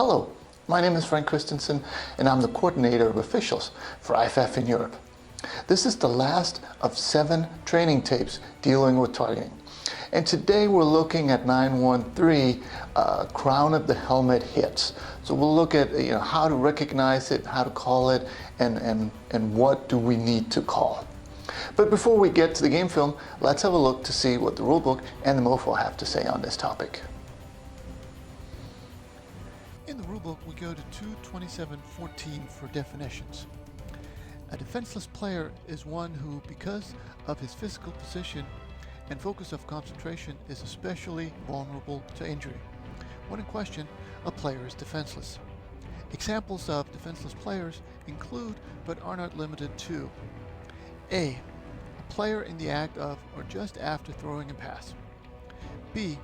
Hello, my name is Frank Christensen and I'm the coordinator of officials for IFAF in Europe. This is the last of 7 training tapes dealing with targeting. And today we're looking at 913, crown of the helmet hits. So we'll look at how to recognize it, how to call it, and what do we need to call. But before we get to the game film, let's have a look to see what the rulebook and the MOFO have to say on this topic. In the rulebook, we go to 227.14 for definitions. A defenseless player is one who, because of his physical position and focus of concentration, is especially vulnerable to injury. When in question, a player is defenseless. Examples of defenseless players include, but are not limited to: A player in the act of or just after throwing a pass. B,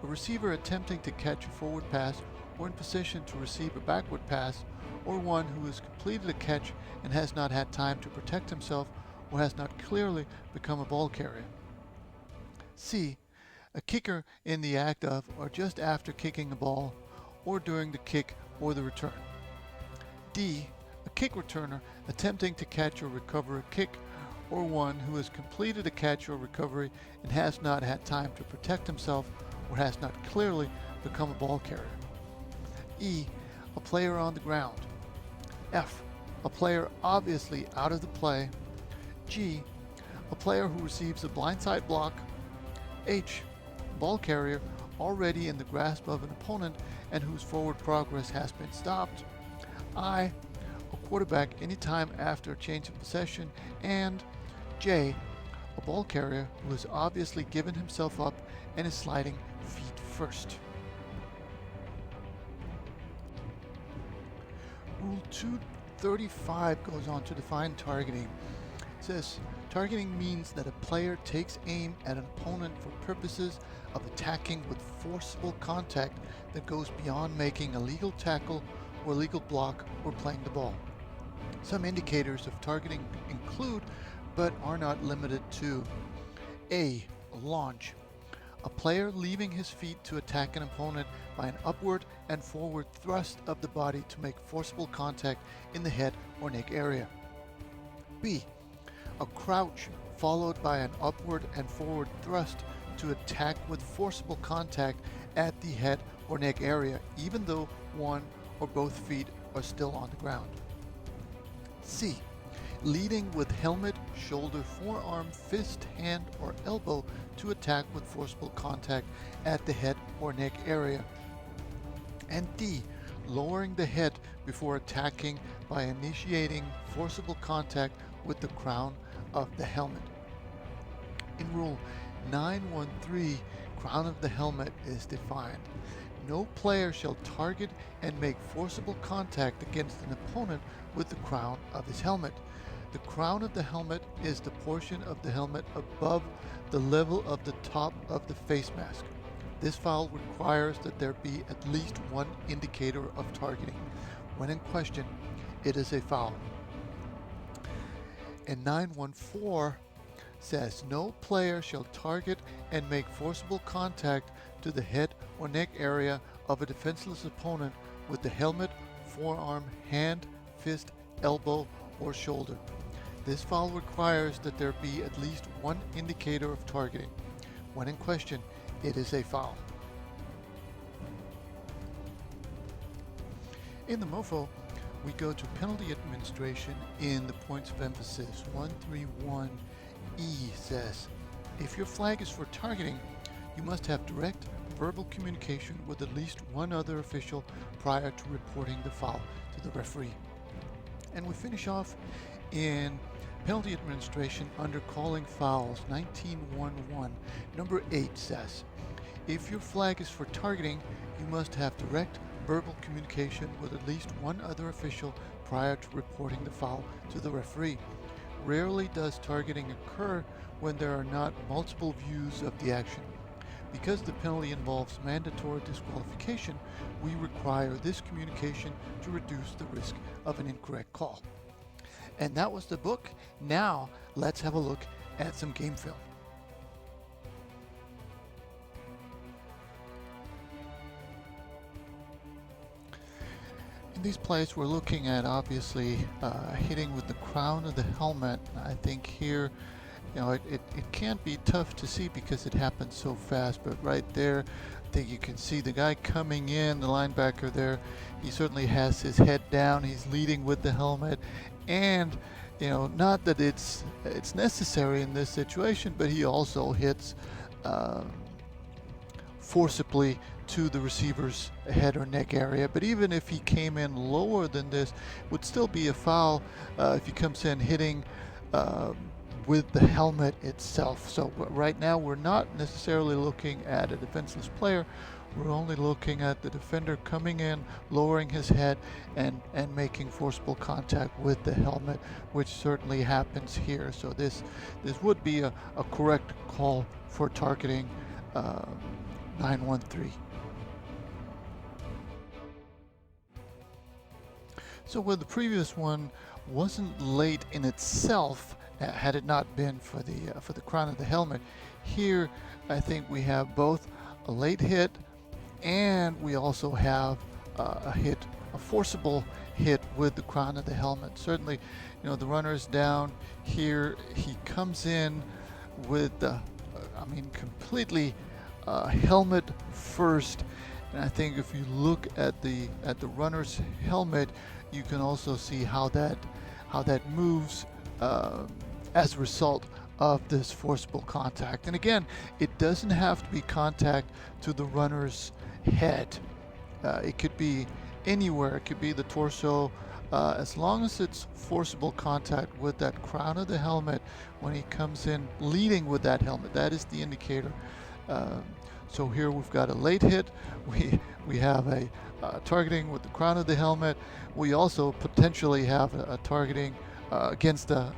a receiver attempting to catch a forward pass or in position to receive a backward pass, or one who has completed a catch and has not had time to protect himself or has not clearly become a ball carrier. C, a kicker in the act of or just after kicking a ball or during the kick or the return. D, a kick returner attempting to catch or recover a kick, or one who has completed a catch or recovery and has not had time to protect himself or has not clearly become a ball carrier. E, a player on the ground. F, a player obviously out of the play. G, a player who receives a blindside block. H, ball carrier already in the grasp of an opponent and whose forward progress has been stopped. I, a quarterback anytime after a change of possession. And J, a ball carrier who has obviously given himself up and is sliding feet first. Rule 235 goes on to define targeting. It says, targeting means that a player takes aim at an opponent for purposes of attacking with forcible contact that goes beyond making a legal tackle or legal block or playing the ball. Some indicators of targeting include, but are not limited to: A, launch. A player leaving his feet to attack an opponent by an upward and forward thrust of the body to make forcible contact in the head or neck area. B, a crouch followed by an upward and forward thrust to attack with forcible contact at the head or neck area, even though one or both feet are still on the ground. C, leading with helmet, shoulder, forearm, fist, hand, or elbow to attack with forcible contact at the head or neck area. And D, lowering the head before attacking by initiating forcible contact with the crown of the helmet. In Rule 913, crown of the helmet is defined. No player shall target and make forcible contact against an opponent with the crown of his helmet. The crown of the helmet is the portion of the helmet above the level of the top of the face mask. This foul requires that there be at least one indicator of targeting. When in question, it is a foul. And 914 says, no player shall target and make forcible contact to the head or neck area of a defenseless opponent with the helmet, forearm, hand, fist, elbow, or shoulder. This foul requires that there be at least one indicator of targeting. When in question, it is a foul. In the MOFO, we go to penalty administration in the points of emphasis. 131E says, if your flag is for targeting, you must have direct verbal communication with at least one other official prior to reporting the foul to the referee. And we finish off in penalty administration under calling fouls. 1911 number 8 says, if your flag is for targeting, you must have direct verbal communication with at least one other official prior to reporting the foul to the referee. Rarely does targeting occur when there are not multiple views of the action. Because the penalty involves mandatory disqualification, we require this communication to reduce the risk of an incorrect call. And that was the book. Now let's have a look at some game film. In these plays, we're looking at obviously hitting with the crown of the helmet. I think here, it can be tough to see because it happens so fast, but right there, I think you can see the guy coming in, the linebacker there. He certainly has his head down. He's leading with the helmet, and not that it's necessary in this situation, but he also hits um, forcibly to the receiver's head or neck area. But even if he came in lower than this, would still be a foul if he comes in hitting with the helmet itself. So right now we're not necessarily looking at a defenseless player. We're only looking at the defender coming in, lowering his head, and making forcible contact with the helmet, which certainly happens here. So this would be a correct call for targeting 913. So where the previous one wasn't late in itself, had it not been for the crown of the helmet, here I think we have both a late hit and we also have a forcible hit with the crown of the helmet. Certainly, the runner's down here. He comes in with completely helmet first, and I think if you look at the runner's helmet, you can also see how that moves as a result of this forcible contact. And again, it doesn't have to be contact to the runner's head. It could be anywhere. It could be the torso. As long as it's forcible contact with that crown of the helmet when he comes in leading with that helmet, that is the indicator. So here we've got a late hit. We have a targeting with the crown of the helmet. We also potentially have a targeting against a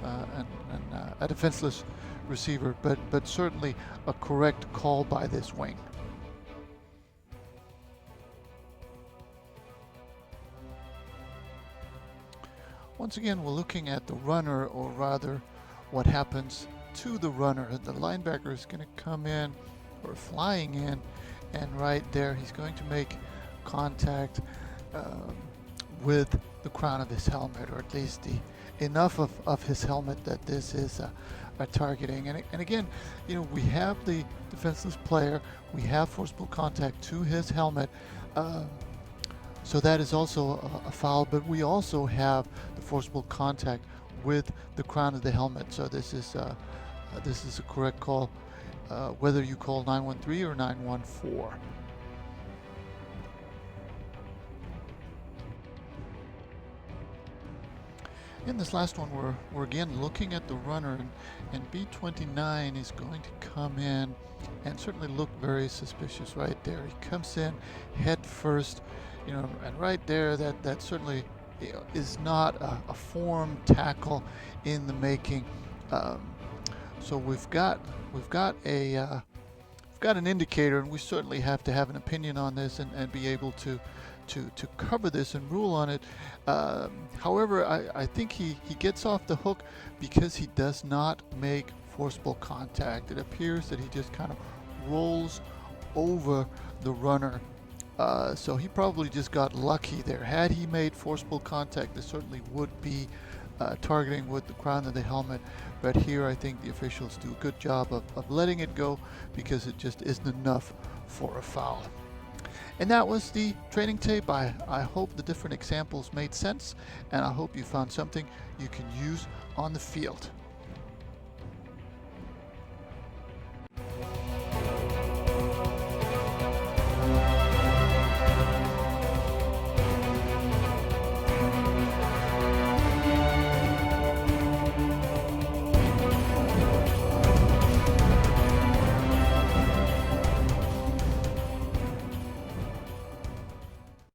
defenseless receiver, but certainly a correct call by this wing. Once again, we're looking at the runner, or rather what happens to the runner. The linebacker is going to come in, or flying in, and right there he's going to make contact with the crown of his helmet, or at least enough of his helmet that this is a targeting. And again, we have the defenseless player, we have forcible contact to his helmet, so that is also a foul, but we also have the forcible contact with the crown of the helmet. So this is a correct call, whether you call 913 or 914. In this last one, we're again looking at the runner, and B29 is going to come in and certainly look very suspicious right there. He comes in head first, and right there, that certainly is not a form tackle in the making. So we've got an indicator, and we certainly have to have an opinion on this and be able to cover this and rule on it. However, I think he gets off the hook because he does not make forcible contact. It appears that he just kind of rolls over the runner. So he probably just got lucky there. Had he made forcible contact, there certainly would be targeting with the crown of the helmet. But here I think the officials do a good job of letting it go because it just isn't enough for a foul. And that was the training tape. I hope the different examples made sense, and I hope you found something you can use on the field.